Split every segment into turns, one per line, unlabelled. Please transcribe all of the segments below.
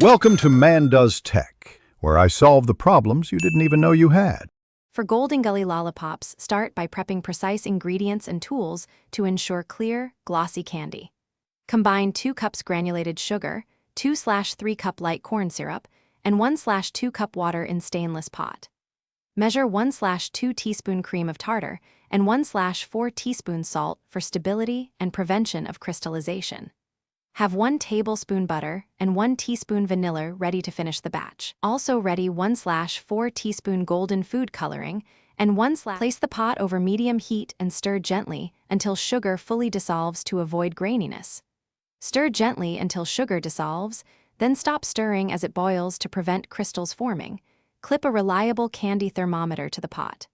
Welcome to Man Does Tech, where I solve the problems you didn't even know you had.
For Goldengully Lollipops, start by prepping precise ingredients and tools to ensure clear, glossy candy. Combine 2 cups granulated sugar, 2/3 cup light corn syrup, and 1/2 cup water in stainless pot. Measure 1/2 teaspoon cream of tartar and 1/4 teaspoon salt for stability and prevention of crystallization. Have 1 tablespoon butter and 1 teaspoon vanilla ready to finish the batch. Also ready 1/4 teaspoon golden food coloring and 1/. Place the pot over medium heat and stir gently until sugar fully dissolves to avoid graininess. Stir gently until sugar dissolves, then stop stirring as it boils to prevent crystals forming. Clip a reliable candy thermometer to the pot.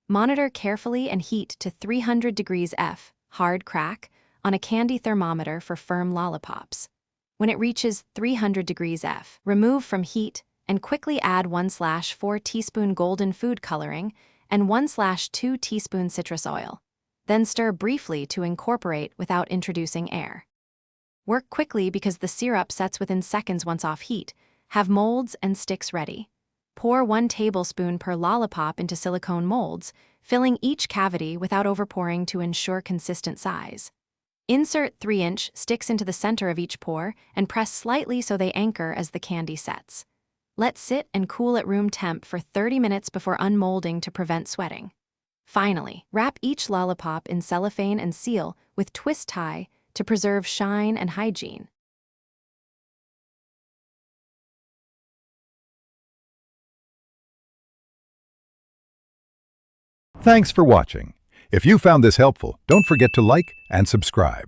Monitor carefully and heat to 300 degrees F, hard crack, on a candy thermometer for firm lollipops. When it reaches 300 degrees F, remove from heat and quickly add 1/4 teaspoon golden food coloring and 1/2 teaspoon citrus oil. Then stir briefly to incorporate without introducing air. Work quickly because the syrup sets within seconds once off heat. Have molds and sticks ready. Pour 1 tablespoon per lollipop into silicone molds, filling each cavity without overpouring to ensure consistent size. Insert 3-inch sticks into the center of each pour and press slightly so they anchor as the candy sets. Let sit and cool at room temp for 30 minutes before unmolding to prevent sweating. Finally, wrap each lollipop in cellophane and seal with twist tie to preserve shine and hygiene.
Thanks for watching. If you found this helpful, don't forget to like and subscribe.